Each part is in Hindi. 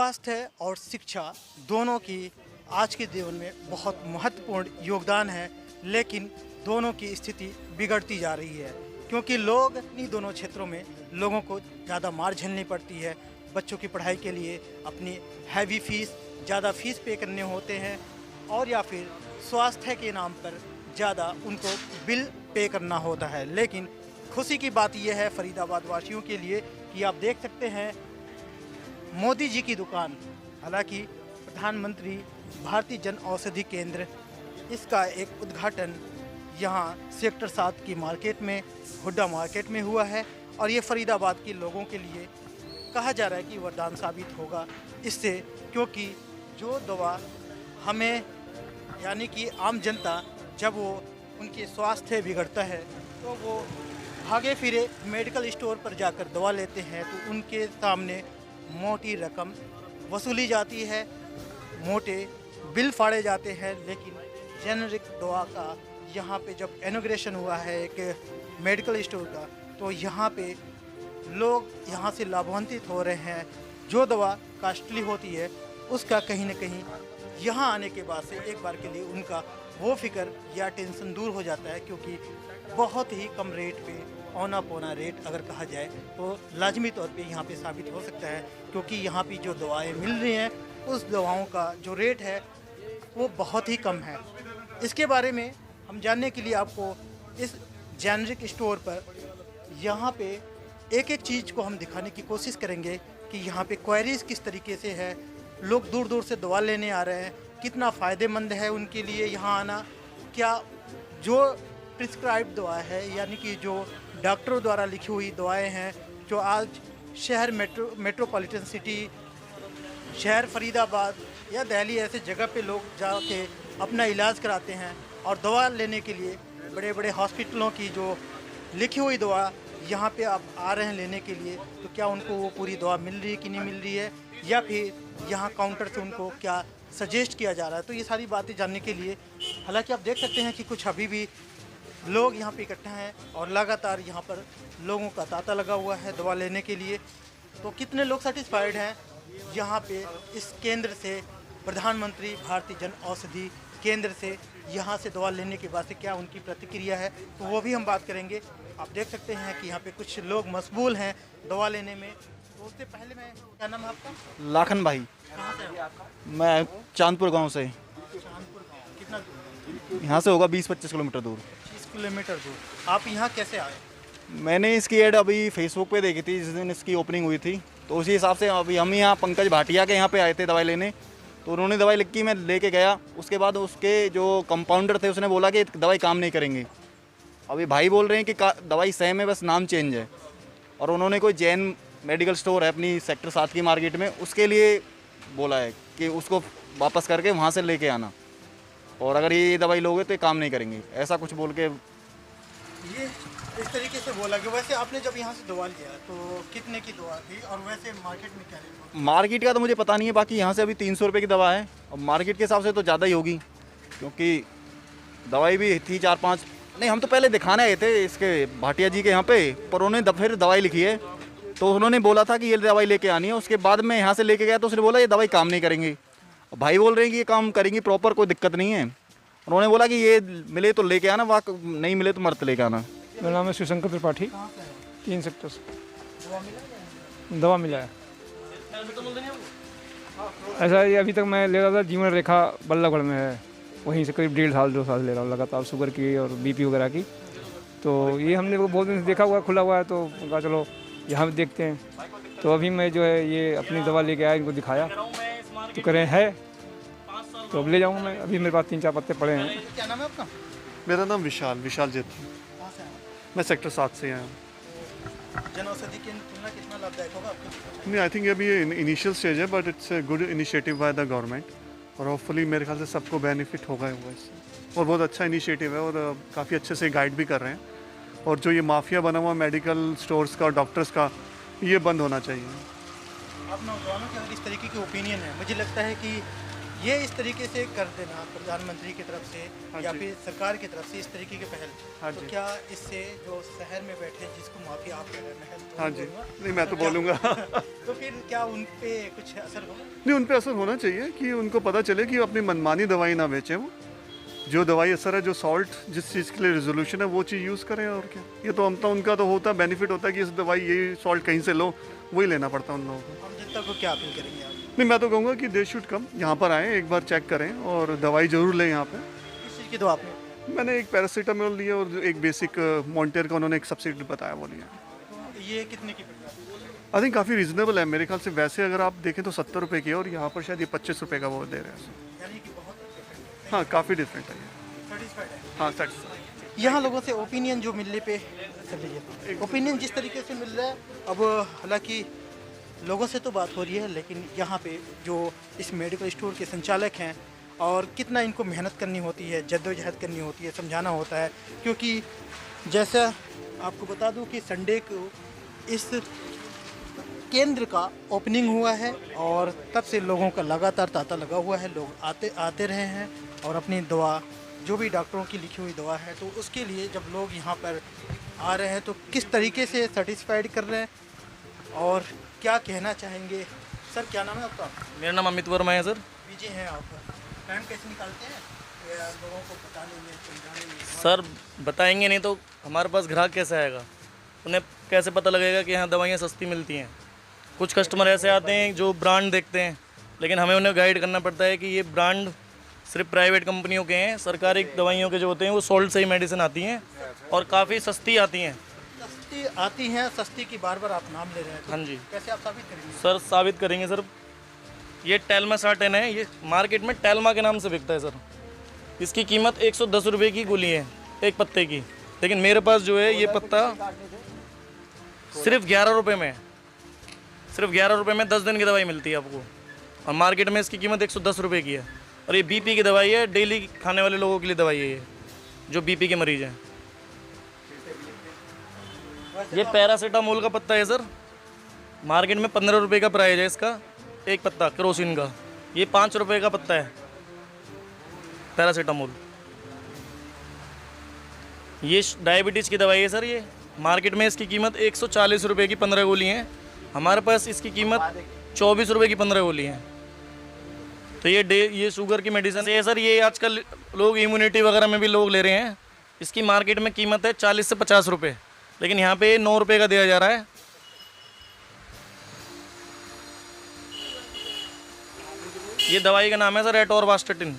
स्वास्थ्य और शिक्षा दोनों की आज के जीवन में बहुत महत्वपूर्ण योगदान है, लेकिन दोनों की स्थिति बिगड़ती जा रही है क्योंकि लोग इन्हीं दोनों क्षेत्रों में लोगों को ज़्यादा मार झेलनी पड़ती है। बच्चों की पढ़ाई के लिए अपनी हैवी फीस, ज़्यादा फीस पे करने होते हैं और या फिर स्वास्थ्य के नाम पर ज़्यादा उनको बिल पे करना होता है। लेकिन खुशी की बात यह है फरीदाबाद वासियों के लिए कि आप देख सकते हैं मोदी जी की दुकान, हालांकि प्रधानमंत्री भारतीय जन औषधि केंद्र, इसका एक उद्घाटन यहाँ सेक्टर 7 की मार्केट में, हुड्डा मार्केट में हुआ है और ये फरीदाबाद के लोगों के लिए कहा जा रहा है कि वरदान साबित होगा इससे, क्योंकि जो दवा हमें यानी कि आम जनता जब वो उनके स्वास्थ्य बिगड़ता है तो वो भागे फिरे मेडिकल स्टोर पर जाकर दवा लेते हैं तो उनके सामने मोटी रकम वसूली जाती है, मोटे बिल फाड़े जाते हैं। लेकिन जेनरिक दवा का यहाँ पे जब इनॉग्रेशन हुआ है एक मेडिकल स्टोर का, तो यहाँ पे लोग यहाँ से लाभान्वित हो रहे हैं। जो दवा कास्टली होती है उसका कहीं ना कहीं यहाँ आने के बाद से एक बार के लिए उनका वो फिक्र या टेंशन दूर हो जाता है, क्योंकि बहुत ही कम रेट पे, औना पौना रेट अगर कहा जाए तो लाजमी तौर पे यहाँ पे साबित हो सकता है, क्योंकि यहाँ पे जो दवाएं मिल रही हैं उस दवाओं का जो रेट है वो बहुत ही कम है। इसके बारे में हम जानने के लिए आपको इस जेनरिक स्टोर पर यहाँ पे एक एक चीज़ को हम दिखाने की कोशिश करेंगे कि यहाँ पे क्वेरीज किस तरीके से है, लोग दूर दूर से दवा लेने आ रहे हैं, कितना फ़ायदेमंद है उनके लिए यहाँ आना, क्या जो प्रिस्क्राइब दवा है यानी कि जो डॉक्टरों द्वारा लिखी हुई दवाएं हैं, जो आज शहर मेट्रोपॉलिटन सिटी, शहर फरीदाबाद या दिल्ली ऐसे जगह पे लोग जाके अपना इलाज कराते हैं और दवा लेने के लिए बड़े बड़े हॉस्पिटलों की जो लिखी हुई दवा यहाँ पे आप आ रहे हैं लेने के लिए, तो क्या उनको वो पूरी दवा मिल रही है कि नहीं मिल रही है, या फिर यहाँ काउंटर से उनको क्या सजेस्ट किया जा रहा है। तो ये सारी बातें जानने के लिए, हालांकि आप देख सकते हैं कि कुछ अभी भी लोग यहाँ पे इकट्ठा हैं और लगातार यहाँ पर लोगों का तांता लगा हुआ है दवा लेने के लिए। तो कितने लोग सेटिस्फाइड हैं यहाँ पे इस केंद्र से, प्रधानमंत्री भारतीय जन औषधि केंद्र से यहाँ से दवा लेने के बाद से क्या उनकी प्रतिक्रिया है, तो वो भी हम बात करेंगे। आप देख सकते हैं कि यहाँ पे कुछ लोग मशगूल हैं दवा लेने में। तो उससे पहले मैं, क्या नाम है आपका? लाखन भाई। कहाँ से है आपका? मैं चांदपुर गांव से। चांदपुर गाँव। कितना दूर? यहाँ से होगा 20-25 किलोमीटर दूर। 20 किलोमीटर दूर। आप यहाँ कैसे आए? मैंने इसकी ऐड अभी फेसबुक पे देखी थी जिस दिन इसकी ओपनिंग हुई थी, तो उसी हिसाब से अभी हम यहाँ पंकज भाटिया के यहाँ पे आए थे दवाई लेने। तो उन्होंने दवाई लिख की, मैं लेके गया। उसके बाद उसके जो कंपाउंडर थे उसने बोला कि दवाई काम नहीं करेंगे। अभी भाई बोल रहे हैं कि दवाई सेम है, बस नाम चेंज है। और उन्होंने कोई जैन मेडिकल स्टोर है अपनी सेक्टर 7 की मार्केट में, उसके लिए बोला है कि उसको वापस करके वहाँ से लेके आना, और अगर ये दवाई लोगे तो ये काम नहीं करेंगे, ऐसा कुछ बोल के ये इस तरीके से बोला। कि वैसे आपने जब यहाँ से दवा लिया तो कितने की दवा थी और वैसे मार्केट में क्या रेट? मार्केट का तो मुझे पता नहीं है, बाकी यहाँ से अभी 300 रुपये की दवा है, और मार्केट के हिसाब से तो ज़्यादा ही होगी, क्योंकि दवाई भी थी 4-5। नहीं, हम तो पहले दिखाने आए थे इसके भाटिया जी के यहाँ पे, पर उन्होंने फिर दवाई लिखी है, तो उन्होंने बोला था कि ये दवाई लेके आनी है। उसके बाद मैं यहाँ से लेके गया तो उसने बोला ये दवाई काम नहीं करेंगे। भाई बोल रहे हैं कि ये काम करेंगी प्रॉपर, कोई दिक्कत नहीं है। उन्होंने बोला कि ये मिले तो लेके आना, वाक नहीं मिले तो मर्त लेके आना। मेरा नाम है शिवशंकर त्रिपाठी, 3 सेक्टर से दवा मिला है। ऐसा ये अभी तक मैं ले रहा था, जीवन रेखा बल्लभगढ़ में है, वहीं से करीब 1.5-2 साल ले रहा हूँ लगातार, शुगर की और बीपी वगैरह की। तो ये हमने बहुत दिन से देखा हुआ है, खुला हुआ है, तो कहा चलो यहाँ भी देखते हैं। तो अभी मैं जो है ये अपनी दवा लेके आया, इनको दिखाया तो कह रहे हैं, तो अब ले जाऊँगा मैं। अभी मेरे पास 3-4 पत्ते पड़े हैं। क्या नाम है आपका? मेरा नाम विशाल जेठी। मैं सेक्टर 7 से आया हूँ। जन औषधि केंद्र तुलना कितना लाभदायक होगा आपको? नहीं, आई थिंक अभी ये इनिशियल स्टेज है, but it's a good initiative by the government, और होपफुली मेरे ख्याल से सबको बेनिफिट होगा इससे। और बहुत अच्छा इनिशिएटिव है, और काफ़ी अच्छे से गाइड भी कर रहे हैं। और जो ये माफिया बना हुआ मेडिकल स्टोर्स का और डॉक्टर्स का, ये बंद होना चाहिए। आप नौजवानों के अगर इस तरीके की ओपिनियन है, मुझे लगता है कि ये इस तरीके से कर देना प्रधानमंत्री की तरफ से हाँ या जी। फिर सरकार की तरफ से इस तरीके के पहल, हाँ तो जी। क्या इससे जो शहर में बैठे जिसको माफिया आप कह रहे हैं, महल तो हाँ नहीं जी, बोलूँगा, नहीं मैं तो बोलूँगा तो फिर क्या उन पे कुछ असर होगा? नहीं, उन पे असर होना चाहिए कि उनको पता चले कि अपनी मनमानी दवाई ना बेचें वो। जो दवाई असर है, जो सॉल्ट जिस चीज़ के लिए रेजोल्यूशन है वो चीज़ यूज़ करें, और क्या। ये तो हम तो उनका तो होता है, बेनिफिट होता है कि इस दवाई ये सॉल्ट कहीं से लो, वही लेना पड़ता है उन लोगों को। हम जनता को क्या अपील करेंगे आप? नहीं, मैं तो कहूँगा कि दे शुड कम, यहाँ पर आएँ, एक बार चेक करें और दवाई ज़रूर लें यहाँ पे। किस चीज़ की दवा आपने? मैंने एक पैरासीटामोल लिया और एक बेसिक मॉन्टेर का उन्होंने एक सब्सिडी बताया वो लिया। तो ये कितने की पड़ जाती है? आई थिंक काफ़ी रीजनेबल है मेरे ख्याल से। वैसे अगर आप देखें तो 70 रुपये की है और यहाँ पर शायद ये 25 रुपये का वो दे रहे हैं। यानी कि बहुत different है। हाँ, काफ़ी डिफरेंट है ये। Satisfied है। हाँ, सेटिस्फाइड। यहाँ लोगों से ओपिनियन जो मिलने पे चलिए, ओपिनियन जिस तरीके से मिल रहा है, अब हालांकि लोगों से तो बात हो रही है, लेकिन यहाँ पे जो इस मेडिकल स्टोर के संचालक हैं और कितना इनको मेहनत करनी होती है, जद्दोजहद करनी होती है, समझाना होता है, क्योंकि जैसा आपको बता दूं कि संडे को इस केंद्र का ओपनिंग हुआ है और तब से लोगों का लगातार तांता लगा हुआ है। लोग आते रहे हैं और अपनी दवा, जो भी डॉक्टरों की लिखी हुई दवा है, तो उसके लिए जब लोग यहाँ पर आ रहे हैं तो किस तरीके से सेटिस्फाइड कर रहे हैं और क्या कहना चाहेंगे? सर क्या नाम है आपका? मेरा नाम अमित वर्मा है सर। बिजी हैं आप, टाइम कैसे निकालते हैं या लोगों को बताने में, समझाने में? सर बताएंगे नहीं तो हमारे पास ग्राहक कैसे आएगा? उन्हें कैसे पता लगेगा कि यहाँ दवाइयाँ सस्ती मिलती हैं? कुछ कस्टमर ऐसे आते हैं जो ब्रांड देखते हैं, लेकिन हमें उन्हें गाइड करना पड़ता है कि ये ब्रांड सिर्फ प्राइवेट कंपनियों के हैं। सरकारी दवाइयों के जो होते हैं वो सोल्ड से ही मेडिसिन आती हैं और काफ़ी सस्ती आती हैं। सस्ती आती हैं, सस्ती की बार बार आप नाम ले रहे हैं, तो हाँ जी कैसे आप साबित करेंगे? सर, साबित करेंगे सर। ये टेल्मा साटेन है, ये मार्केट में टेल्मा के नाम से बिकता है सर। इसकी कीमत 110 रुपये की गोली है एक पत्ते की, लेकिन मेरे पास जो है ये पत्ता सिर्फ 11 रुपये में है। सिर्फ 11 रुपये में 10 दिन की दवाई मिलती है आपको, और मार्केट में इसकी कीमत 110 रुपये की है। और ये बीपी की दवाई है, डेली खाने वाले लोगों के लिए दवाई है ये, जो बीपी के मरीज हैं। ये पैरासीटामोल का पत्ता है सर, मार्केट में 15 रुपये का प्राइस है इसका, एक पत्ता केरोसिन का। ये 5 रुपये का पत्ता है पैरासीटामोल। ये डायबिटीज़ की दवाई है सर। ये मार्केट में इसकी कीमत 140 रुपये की 15 गोली हैं, हमारे पास इसकी कीमत 24 रुपये की 15 गोली हैं। तो ये शुगर की मेडिसिन है सर। ये आजकल लोग इम्यूनिटी वगैरह में भी लोग ले रहे हैं। इसकी मार्केट में कीमत है 40 से 50 रुपये, लेकिन यहाँ पे 9 रुपये का दिया जा रहा है। ये दवाई का नाम है सर एटोरवास्टेटिन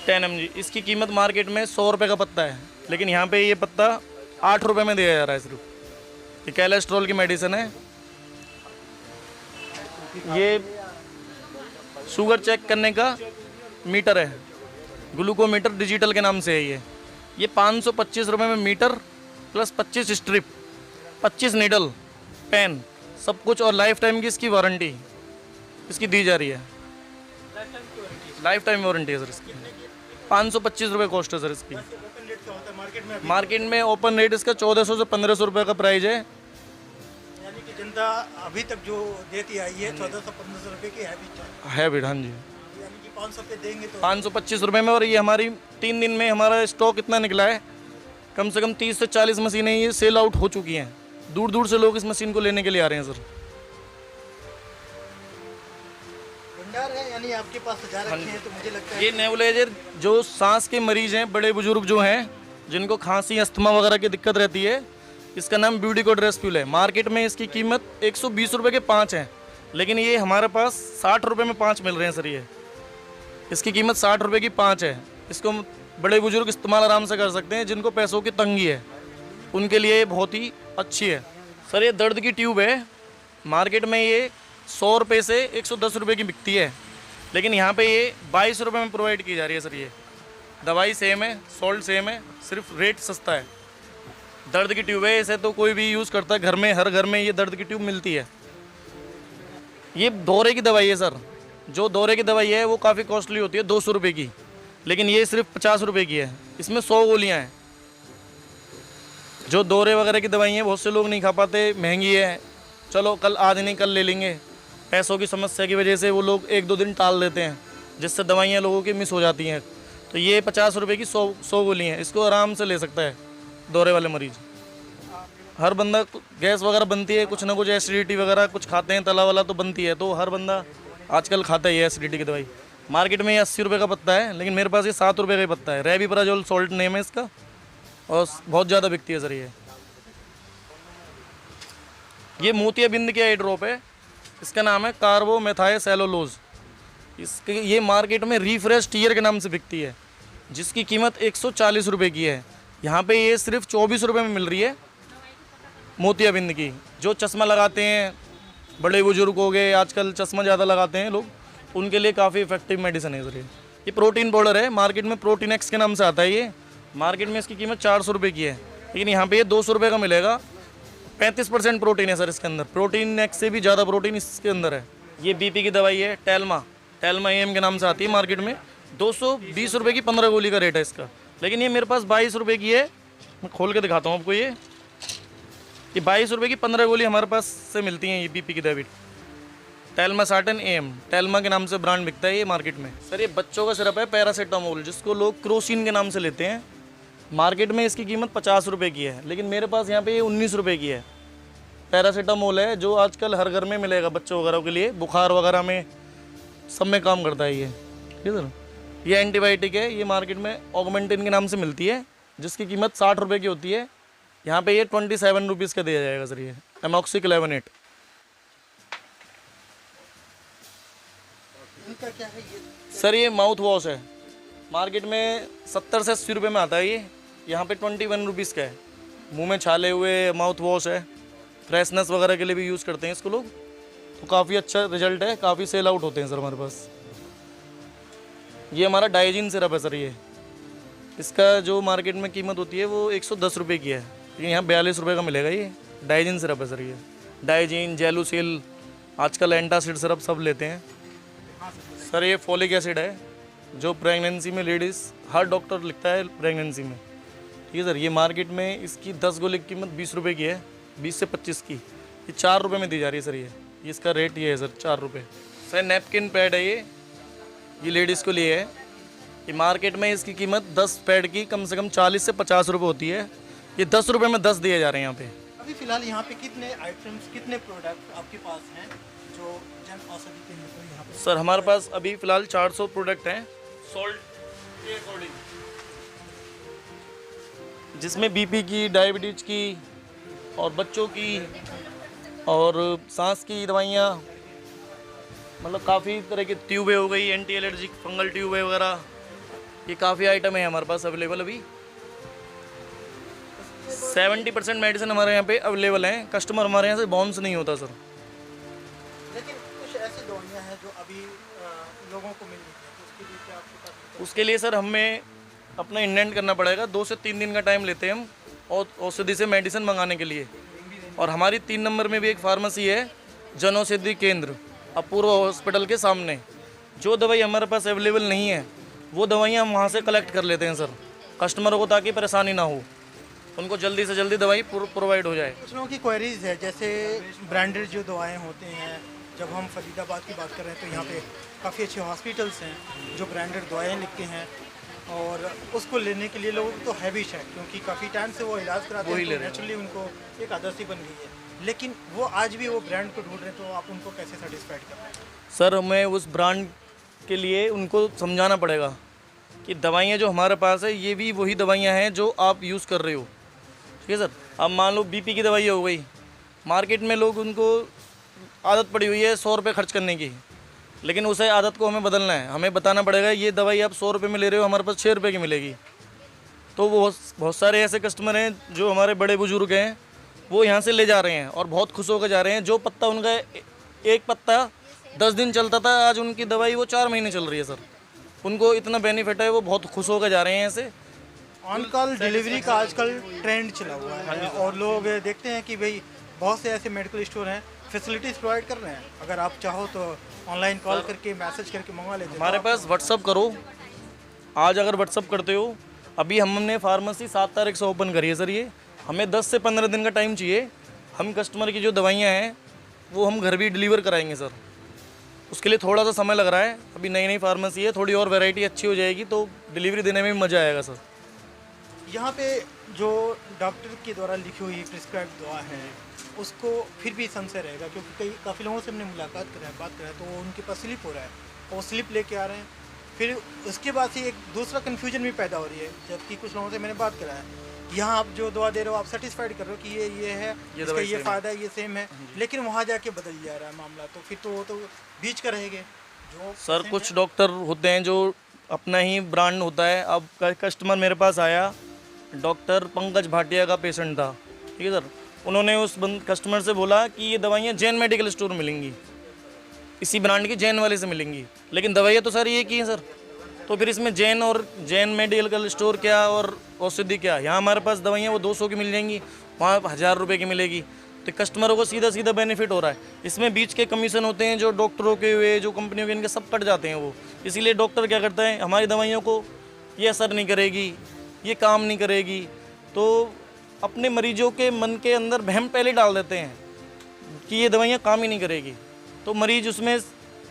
10 mg। इसकी कीमत मार्केट में 100 रुपये का पत्ता है, लेकिन यहाँ पे ये पत्ता 8 रुपये में दिया जा रहा है सिर्फ। ये कोलेस्ट्रॉल की मेडिसिन है। ये शुगर चेक करने का मीटर है, ग्लूकोमीटर डिजिटल के नाम से है ये 525 रुपये में metre plus 25 strip, 25 needle, pen, सब कुछ, और लाइफ टाइम की इसकी वारंटी इसकी दी जा रही है। लाइफ टाइम वारंटी है सर इसकी। 525 रुपये कॉस्ट है सर इसकी। ओपन रेट क्या होता है मार्केट में? मार्केट में ओपन रेट इसका 1400 से 1500 रुपये का प्राइस है। यानी कि जनता अभी तक जो देती आई है 1400-1500 रुपये की हैबिट, हाँ जी। यानी कि 500 पे देंगे तो 525 रुपये में। और ये हमारी 3 दिन में हमारा स्टॉक इतना निकला है, कम से कम 30 से 40 मशीनें ये सेल आउट हो चुकी हैं। दूर दूर से लोग इस मशीन को लेने के लिए आ रहे हैं सर। भंडार है, यानी आपके पास सजा रखे हैं, तो मुझे लगता है ये नेबुलाइजर जो सांस के मरीज हैं, बड़े बुजुर्ग जो हैं, जिनको खांसी अस्थमा वगैरह की दिक्कत रहती है, इसका नाम ब्यूटीकोड रेस्प्यूल है। मार्केट में इसकी कीमत 120 रुपये के 5 हैं, लेकिन ये हमारे पास 60 रुपये में 5 मिल रहे हैं सर। ये इसकी कीमत 60 रुपये की 5 है। इसको बड़े बुजुर्ग इस्तेमाल आराम से कर सकते हैं, जिनको पैसों की तंगी है, उनके लिए ये बहुत ही अच्छी है सर। ये दर्द की ट्यूब है, मार्केट में ये 100 रुपये से 110 रुपये की बिकती है, लेकिन यहाँ पे ये 22 रुपये में प्रोवाइड की जा रही है सर। ये दवाई सेम है, सॉल्ट सेम है, सिर्फ रेट सस्ता है। दर्द की ट्यूब है, इसे तो कोई भी यूज़ करता है घर में, हर घर में ये दर्द की ट्यूब मिलती है। ये दौरे की दवाई है सर। जो दौरे की दवाई है वो काफ़ी कॉस्टली होती है, 200 रुपये की, लेकिन ये सिर्फ 50 रुपये की है। इसमें 100 गोलियाँ हैं। जो दौरे वगैरह की दवाई हैं बहुत से लोग नहीं खा पाते, महंगी है, चलो कल आज नहीं कल ले लेंगे, पैसों की समस्या की वजह से वो लोग 1-2 दिन टाल देते हैं, जिससे दवाइयाँ लोगों की मिस हो जाती हैं। तो ये 50 रुपये की 100 गोली हैं, इसको आराम से ले सकता है दौरे वाले मरीज। हर बंदा गैस वगैरह बनती है, कुछ ना कुछ एसिडिटी वगैरह कुछ खाते हैं, तला वाला तो बनती है, तो हर बंदा आजकल खाता ही है एसिडिटी की दवाई। मार्केट में ये 80 रुपये का पत्ता है, लेकिन मेरे पास ये 7 रुपये का ही पत्ता है। रेविप्राजोल सॉल्ट नेम है इसका, और बहुत ज़्यादा बिकती है सर। ये मोतियाबिंद की आई ड्रॉप है, इसका नाम है कार्बोमेथाइलसेलुलोज। इसके ये मार्केट में रिफ्रेश टीयर के नाम से बिकती है, जिसकी कीमत 140 रुपये की है। यहाँ पे ये सिर्फ 24 रुपये में मिल रही है मोतियाबिंद की। जो चश्मा लगाते हैं, बड़े बुजुर्ग हो गए, आजकल चश्मा ज़्यादा लगाते हैं लोग, उनके लिए काफ़ी इफेक्टिव मेडिसिन है सर। ये प्रोटीन पाउडर है, मार्केट में प्रोटीन एक्स के नाम से आता है। ये मार्केट में इसकी कीमत 400 रुपये की है, लेकिन यहाँ पे ये 200 रुपये का मिलेगा। 35% प्रोटीन है सर इसके अंदर, प्रोटीन एक्स से भी ज़्यादा प्रोटीन इसके अंदर है। ये बीपी की दवाई है, टेल्मा एम के नाम से आती है मार्केट में। 220 रुपये की 15 गोली का रेट है इसका, लेकिन ये मेरे पास 22 रुपये की है। मैं खोल के दिखाता हूँ आपको। ये 22 रुपये की 15 गोली हमारे पास से मिलती हैं। ये बीपी की दवाई टेल्मासार्टन एम, टेल्मा के नाम से ब्रांड बिकता है ये मार्केट में। सर ये बच्चों का सिरप है पैरासीटामोल, जिसको लोग क्रोसिन के नाम से लेते हैं। मार्केट में इसकी कीमत 50 रुपये की है, लेकिन मेरे पास यहाँ पे ये 19 रुपये की है। पैरासीटामोल है, जो आजकल हर घर में मिलेगा बच्चों वगैरह के लिए, बुखार वगैरह में सब में काम करता है ये। ठीक है सर। ये एंटीबायोटिक है, ये मार्केट में ऑगमेंटिन के नाम से मिलती है, जिसकी कीमत 60 रुपये की होती है। यहाँ पे ये 27 रुपीज़ का दिया जाएगा सर। ये एमॉक्सिक्लेवेनेट। इनका क्या है ये? सर ये माउथ वॉश है, मार्केट में 70 से 80 रुपये में आता है ये, यहाँ पे 21 रुपीज़ का है। मुंह में छाले हुए माउथ वॉश है, फ्रेशनेस वगैरह के लिए भी यूज़ करते हैं इसको लोग, तो काफ़ी अच्छा रिजल्ट है, काफ़ी सेल आउट होते हैं सर हमारे पास। ये हमारा डाइजीन सिरप है सर। ये इसका जो मार्केट में कीमत होती है वो 110 रुपये की है, लेकिन यहाँ 42 रुपये का मिलेगा। ये डाइजीन सिरप है सर। ये डाइजीन, जेलुसिल, आजकल एंटासिड सिरप सब लेते हैं सर। ये फॉलिक एसिड है, जो प्रेगनेंसी में लेडीज़ हर डॉक्टर लिखता है प्रेगनेंसी में। ठीक है सर। ये मार्केट में इसकी 10 गोली की कीमत 20 रुपये की है, 20 से 25 की। ये 4 रुपये में दी जा रही है सर। ये इसका रेट ये है सर, 4 रुपये। सर नैपकिन पैड है ये लेडीज़ को लिए है। ये मार्केट में इसकी कीमत 10 पैड की कम से कम 40 से 50 रुपये होती है। ये 10 रुपये में 10 दिए जा रहे हैं यहाँ पे। अभी फिलहाल यहाँ पे कितने आइटम्स, कितने प्रोडक्ट आपके पास हैं जो जन औषधि केंद्र पर यहाँ पे? सर हमारे पास अभी फ़िलहाल 400 प्रोडक्ट हैं सॉल्ट के अकॉर्डिंग, जिसमें बीपी की, डायबिटीज़ की और बच्चों की और सांस की दवाइयाँ, मतलब काफ़ी तरह की ट्यूबें हो गई, एंटी एलर्जिक फंगल ट्यूबें वगैरह, ये काफ़ी आइटम है हमारे पास अवेलेबल। अभी 70% मेडिसिन हमारे यहाँ पे अवेलेबल हैं। कस्टमर हमारे यहाँ से बाउंस नहीं होता सर। लेकिन कुछ ऐसी दवाइयाँ हैं जो अभी लोगों को मिल रही है, तो उसके लिए क्या आपके पास? उसके लिए सर हमें अपना इंडेंट करना पड़ेगा। 2 से 3 दिन का टाइम लेते हैं हम और औषधि से मेडिसिन मंगाने के लिए। और हमारी 3 नंबर में भी एक फार्मेसी है, जन औषधि केंद्र, अपूर्व हॉस्पिटल के सामने। जो दवाई हमारे पास अवेलेबल नहीं है, वो दवाइयाँ हम वहाँ से कलेक्ट कर लेते हैं सर, कस्टमरों को, ताकि परेशानी ना हो, उनको जल्दी से जल्दी दवाई प्रोवाइड हो जाए। कुछ लोगों की क्वेरीज है, जैसे ब्रांडेड जो दवाएं होते हैं, जब हम फरीदाबाद की बात कर रहे हैं तो यहाँ पे काफ़ी अच्छे हॉस्पिटल्स हैं जो ब्रांडेड दवाएं लिखते हैं, और उसको लेने के लिए लोगों को तो हैबिश है, क्योंकि काफ़ी टाइम से वो इलाज कराते हैं, तो नेचुरली उनको एक आदत सी बन गई है। लेकिन वो आज भी वो ब्रांड को ढूंढ रहे हैं, तो आप उनको कैसे सेटिस्फाइड कर रहे हैं? सर हमें उस ब्रांड के लिए उनको समझाना पड़ेगा कि दवाइयाँ जो हमारे पास है ये भी वही दवाइयाँ हैं जो आप यूज़ कर रहे हो। ठीक है सर। अब मान लो बीपी की दवाई हो गई, मार्केट में लोग, उनको आदत पड़ी हुई है 100 रुपये खर्च करने की, लेकिन उसे आदत को हमें बदलना है। हमें बताना पड़ेगा ये दवाई आप 100 रुपये में ले रहे हो, हमारे पास 6 रुपये की मिलेगी। तो वो बहुत सारे ऐसे कस्टमर हैं जो हमारे बड़े बुजुर्ग हैं, वो यहाँ से ले जा रहे हैं और बहुत खुश होकर जा रहे हैं। जो पत्ता उनका एक पत्ता 10 दिन चलता था, आज उनकी दवाई वो 4 महीने चल रही है सर। उनको इतना बेनिफिट है, वो बहुत खुश होकर जा रहे हैं ऐसे। ऑन कॉल डिलीवरी का आजकल ट्रेंड चला हुआ है, और लोग देखते हैं कि भाई बहुत से ऐसे मेडिकल स्टोर हैं, फैसिलिटीज़ प्रोवाइड कर रहे हैं। अगर आप चाहो तो ऑनलाइन कॉल करके, मैसेज करके मंगवा लेते हैं। हमारे पास व्हाट्सअप करो, आज अगर व्हाट्सअप करते हो, अभी हमने फार्मेसी 7 तारीख से ओपन करी है सर। ये हमें 10 से 15 दिन का टाइम चाहिए। हम कस्टमर की जो दवाइयाँ हैं वो हम घर भी डिलीवर कराएंगे सर। उसके लिए थोड़ा सा समय लग रहा है। अभी नई नई फार्मेसी है, थोड़ी और वैरायटी अच्छी हो जाएगी तो डिलीवरी देने में भी मज़ा आएगा सर। यहाँ पे जो डॉक्टर के द्वारा लिखी हुई प्रिस्क्राइब दवा है उसको फिर भी संशय रहेगा, क्योंकि काफ़ी लोगों से हमने मुलाकात करा है, बात करा है, तो वो उनके पास स्लिप हो रहा है, वो स्लिप लेके आ रहे हैं, फिर उसके बाद से एक दूसरा कन्फ्यूजन भी पैदा हो रही है। जबकि कुछ लोगों से मैंने बात करा है, यहाँ आप जो दवा दे रहे हो आप सेटिस्फाइड कर रहे हो कि ये है, इसका ये फ़ायदा है, ये सेम है, लेकिन वहाँ जाके बदल जा रहा है मामला, तो फिर तो वो तो बीच का रहेंगे जो सर कुछ डॉक्टर होते हैं जो अपना ही ब्रांड होता है। अब कस्टमर मेरे पास आया, डॉक्टर पंकज भाटिया का पेशेंट था, ठीक है सर। उन्होंने उस कस्टमर से बोला कि ये दवाइयाँ जैन मेडिकल स्टोर मिलेंगी, इसी ब्रांड की जैन वाले से मिलेंगी, लेकिन दवाइयाँ तो सर ये की हैं सर। तो फिर इसमें जैन और जैन मेडिकल स्टोर क्या और औषधि क्या? यहाँ हमारे पास दवाइयाँ वो 200 की मिल जाएंगी, वहाँ 1000 रुपये की मिलेगी। तो कस्टमरों को सीधा सीधा बेनिफिट हो रहा है। इसमें बीच के कमीशन होते हैं जो डॉक्टरों के हुए, जो कंपनियों के, इनके सब कट जाते हैं वो। इसीलिए डॉक्टर क्या करता है, हमारी दवाइयों को ये असर नहीं करेगी, ये काम नहीं करेगी, तो अपने मरीजों के मन के अंदर वहम पहले डाल देते हैं कि ये दवाइयाँ काम ही नहीं करेगी। तो मरीज उसमें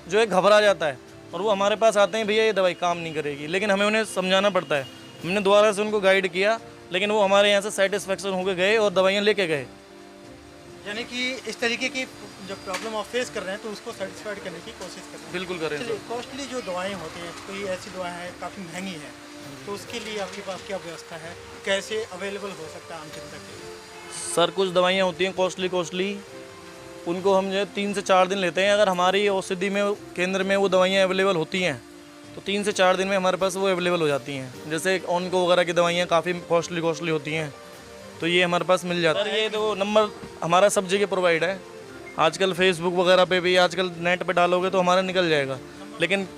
जो है घबरा जाता है और वो हमारे पास आते हैं, भैया ये दवाई काम नहीं करेगी, लेकिन हमें उन्हें समझाना पड़ता है। हमने दोबारा से उनको गाइड किया, लेकिन वो हमारे यहाँ से सेटिस्फेक्शन होकर गए और दवाइयाँ लेके गए। यानी कि इस तरीके की जब प्रॉब्लम आप फेस कर रहे हैं तो उसको सेटिस्फाइड करने की कोशिश कर रहे हैं। बिल्कुल करें चलिए, सर। कॉस्टली जो दवाएं होती हैं, कोई ऐसी दवाएं हैं काफ़ी महंगी हैं, तो उसके लिए आपके पास क्या व्यवस्था है, कैसे अवेलेबल हो सकता है आम जनता के लिए? सर कुछ दवाइयाँ होती हैं कॉस्टली, उनको हम जो है 3 से 4 दिन लेते हैं। अगर हमारी औषधि में केंद्र में वो दवाइयाँ अवेलेबल होती हैं तो 3 से 4 दिन में हमारे पास वो अवेलेबल हो जाती हैं। जैसे ऑनको वगैरह की दवाइयाँ काफ़ी कॉस्टली होती हैं, तो ये हमारे पास मिल जाता है। सर ये तो नंबर हमारा सब जगह प्रोवाइड है, आजकल फेसबुक वगैरह पे भी, आजकल नेट पे डालोगे तो हमारा निकल जाएगा। लेकिन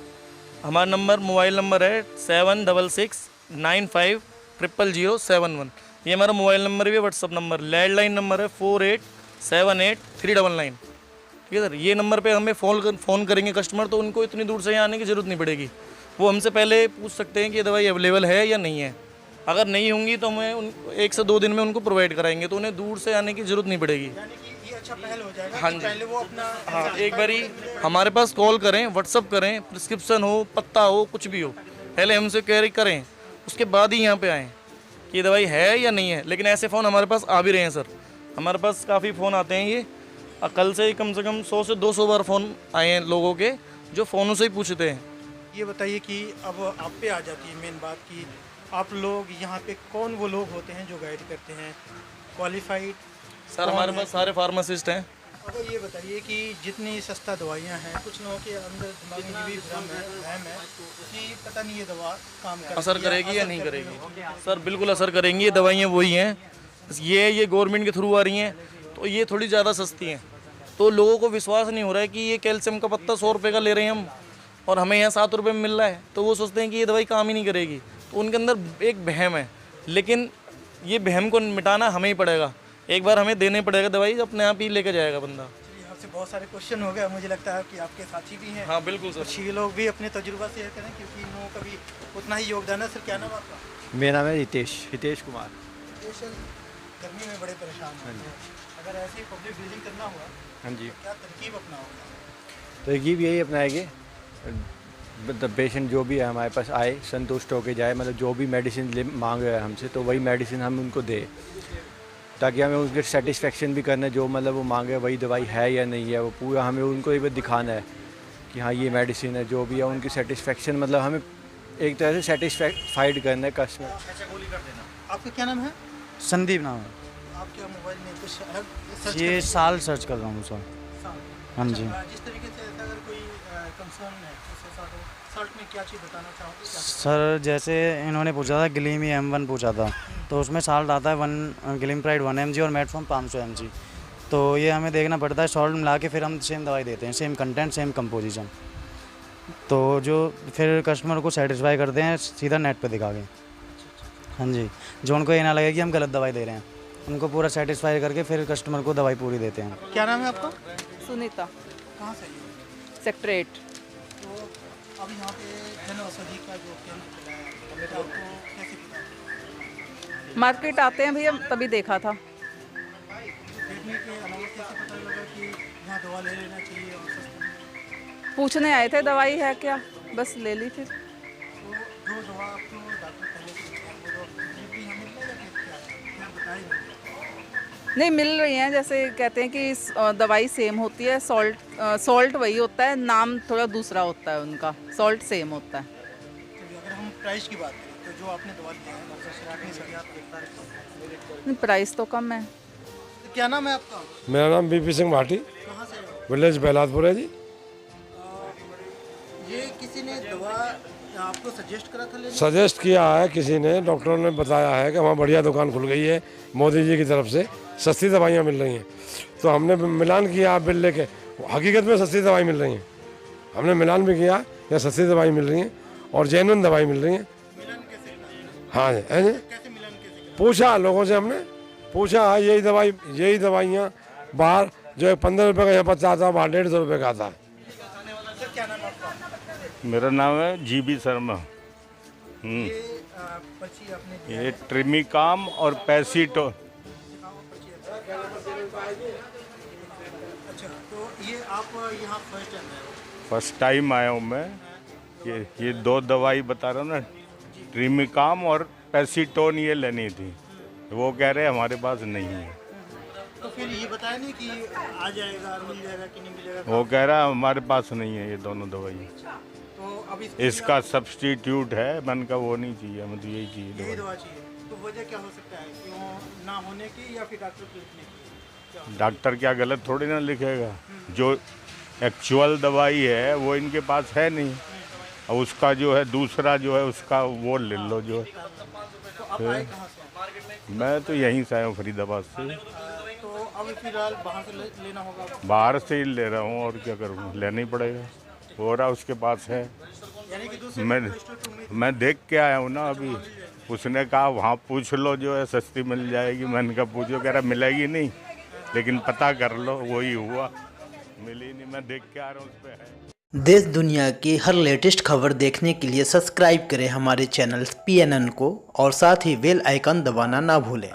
हमारा नंबर, मोबाइल नंबर है 7669500071। ये हमारा मोबाइल नंबर भी है, व्हाट्सअप नंबर, लैंडलाइन नंबर है 487839, ठीक है सर। ये नंबर पे हमें फ़ोन करेंगे कस्टमर तो उनको इतनी दूर से यहाँ आने की ज़रूरत नहीं पड़ेगी। वो हमसे पहले पूछ सकते हैं कि ये दवाई अवेलेबल है या नहीं है। अगर नहीं होंगी तो हमें 1 से 2 दिन में उनको प्रोवाइड कराएंगे, तो उन्हें दूर से आने की ज़रूरत नहीं पड़ेगी। यानी कि ये अच्छा पहल हो जाएगा। हाँ कि जी। पहले वो अपना हाँ, एक बारी हमारे पास कॉल करें, व्हाट्सअप करें, प्रिस्क्रिप्शन हो, पत्ता हो, कुछ भी हो, पहले हमसे क्वेरी करें, उसके बाद ही यहाँ पे आएँ कि ये दवाई है या नहीं है। लेकिन ऐसे फ़ोन हमारे पास आ भी रहे हैं सर, हमारे पास काफ़ी फ़ोन आते हैं। ये कल से कम 100 से 200 बार फ़ोन आए हैं लोगों के, जो फ़ोनों से ही पूछते हैं। ये बताइए कि अब आप पे आ जाती है मेन बात कि आप लोग यहाँ पे कौन वो लोग होते हैं जो गाइड करते हैं, क्वालिफाइड? सर हमारे पास सारे फार्मासिस्ट हैं। अब ये बताइए कि जितनी सस्ता दवाइयाँ हैं, कुछ लोगों के अंदर दिमाग में भी वहम है कि पता नहीं ये दवा काम करेगी असर करेगी या नहीं करेगी। सर बिल्कुल असर करेंगी। ये दवाइयाँ वही हैं, ये गवर्नमेंट के थ्रू आ रही हैं, तो ये थोड़ी ज़्यादा सस्ती हैं। तो लोगों को विश्वास नहीं हो रहा है कि ये कैल्शियम का पत्ता 100 रुपये का ले रहे हैं हम और हमें यहाँ 7 रुपये में मिल रहा है, तो वो सोचते हैं कि ये दवाई काम ही नहीं करेगी। तो उनके अंदर एक वहम है, लेकिन ये वहम को मिटाना हमें ही पड़ेगा। एक बार हमें देने पड़ेगा दवाई, अपने आप ही लेके जाएगा बंदा। चलिए, आपसे बहुत सारे क्वेश्चन हो गए, मुझे लगता है कि आपके साथी भी हैं। हाँ बिल्कुल सर। कुछ ये लोग भी अपने तजुर्बा शेयर करें क्योंकि इन लोगों का भी उतना ही योगदान है। सर क्या नाम आपका? मेरा नाम है हितेश कुमार। स्पेशल गर्मी में बड़े परेशान हैं, अगर ऐसी पब्लिक बिल्डिंग करना हुआ हाँ जी, तो क्या तरकीब अपनाओगे? तरकीब यही अपनाएंगे, मतलब पेशेंट जो भी है हमारे पास आए, संतुष्ट होके जाए, मतलब जो भी मेडिसिन मांग रहा है हमसे तो वही मेडिसिन हम उनको दें, ताकि हमें उसके सेटिस्फेक्शन भी करना है। जो मतलब वो मांगे वही दवाई है या नहीं है, वो पूरा हमें उनको ये दिखाना है कि हाँ ये मेडिसिन है, जो भी है उनकी सेटिस्फेक्शन, मतलब हमें एक तरह से सेटिस्फाइड करना है कस्टमर। आपका क्या नाम है? संदीप नाम है। आप क्या मोबाइल में कुछ अलग सर्च कर ये रहे हैं? साल सर्च कर रहा हूँ सर। साल। हाँ जी। अच्छा, जिस तरीके से ऐसा अगर कोई कंसर्न है उसके साथ सर्च में क्या चीज़ बताना चाहोगे? क्या सर जैसे इन्होंने पूछा था ग्लीमी M1 पूछा था, तो उसमें साल्ट आता है 1 ग्लिमप्राइड 1 mg और मेटफॉर्म 500 mg। तो ये हमें देखना पड़ता है, सॉल्ट मिला के फिर हम सेम दवाई देते हैं, सेम कंटेंट सेम कंपोजिशन। तो जो फिर कस्टमर को सेटिस्फाई करते हैं सीधा नेट पे दिखा के। हाँ जी, जो उनको ये ना लगे कि हम गलत दवाई दे रहे हैं, उनको पूरा सेटिस्फाई करके फिर कस्टमर को दवाई पूरी देते हैं। क्या नाम है आपका? सुनीता, कहाँ से है? सेक्टर 8। तो अब यहाँ पे जन औषधि का जो केंद्र खुला है, तो आपको कैसे पता? मार्केट आते हैं भैया, तभी देखा था। देखने के अलावा कैसे पता लगा कि यहाँ दवा ले लेना चाहिए और सस्ता? पूछने आए थे दवाई है क्या, बस ले ली फिर। जो दवा आपको डॉक्टर पहले से दिया, वो तो ये भी हमें मिल रहा है क्या बताएंगे? नहीं मिल रही हैं, जैसे कहते हैं कि दवाई सेम होती है, सॉल्ट वही होता है, नाम थोड़ा दूसरा होता है उनका, सॉल्ट सेम होता है। चलिए अगर हम प्राइस की बात करें तो जो आपने दवा लिया है डॉक्टर शिरानी से, आप देखता है नहीं, प्राइस तो कम है। तो क्या नाम है आपका? मेरा नाम बीपी सिंह भाटी, कहाँ से हो? विलेज बेलादपुर है जी। ये किसी ने दवा आपको सजेस्ट करा था लेने? सजेस्ट किया है किसी ने, डॉक्टरों ने बताया है कि वहाँ बढ़िया दुकान खुल गई है मोदी जी की तरफ से, सस्ती दवाइयाँ मिल रही हैं। तो हमने मिलान किया बिल लेके, हकीकत में सस्ती दवाई मिल रही है। हमने मिलान भी किया, या सस्ती दवाई मिल रही है और जेन्युइन दवाई मिल रही है। मिलान कैसे करा? हाँ जी, है जी। कैसे मिलान कैसे करा? पूछा लोगों से, हमने पूछा यही दवाइयाँ बाहर जो 15 रुपये का यहाँ पर आता है, बाहर 150 रुपये का आता है। सर क्या नाम है आपका? मेरा नाम है जीबी शर्मा। ये पर्ची आपने दिया ये है। ट्रिमिकाम और पैसीटो। अच्छा, तो ये आप यहाँ फर्स्ट टाइम आए हो? फर्स्ट टाइम आया हूँ मैं। ये दो दवाई बता रहा हूँ ना, ट्रिमिकाम और पैसीटोन, ये लेनी थी। वो कह रहे हमारे पास नहीं है। तो फिर ये बताया नहीं कि आ जाएगा, मिल जाएगा कि नहीं मिलेगा? वो कह रहा हमारे पास नहीं है ये दोनों दवाई। तो अब इसका सब्स्टिट्यूट है, मन का वो नहीं चाहिए, मुझे यही चाहिए यही दवाई। दवा चाहिए। तो वजह क्या हो सकता है, क्यों ना होने की या फिर डॉक्टर की लिखने की? क्या हो? डॉक्टर क्या गलत थोड़ी ना लिखेगा, जो एक्चुअल दवाई है वो इनके पास है नहीं, और उसका जो है दूसरा जो है उसका वो ले लो जो है। तो आप आए कहाँ से? मैं तो यहीं से आया हूँ फरीदाबाद से। तो अब फिलहाल बाहर से लेना होगा? बाहर से ही ले रहा हूँ, और क्या करूँ, लेना ही पड़ेगा। हो रहा उसके पास है। यानी कि दूसरे मैं देख के आया हूँ ना अभी। उसने कहा वहाँ पूछ लो जो है सस्ती मिल जाएगी। मैंने कहा पूछो, कह रहा मिलेगी नहीं, लेकिन पता कर लो। वही हुआ, मिली नहीं। मैं देख के आ रहा हूँ, उस पर है। देश दुनिया की हर लेटेस्ट खबर देखने के लिए सब्सक्राइब करें हमारे चैनल PNN को, और साथ ही बेल आइकन दबाना ना भूलें।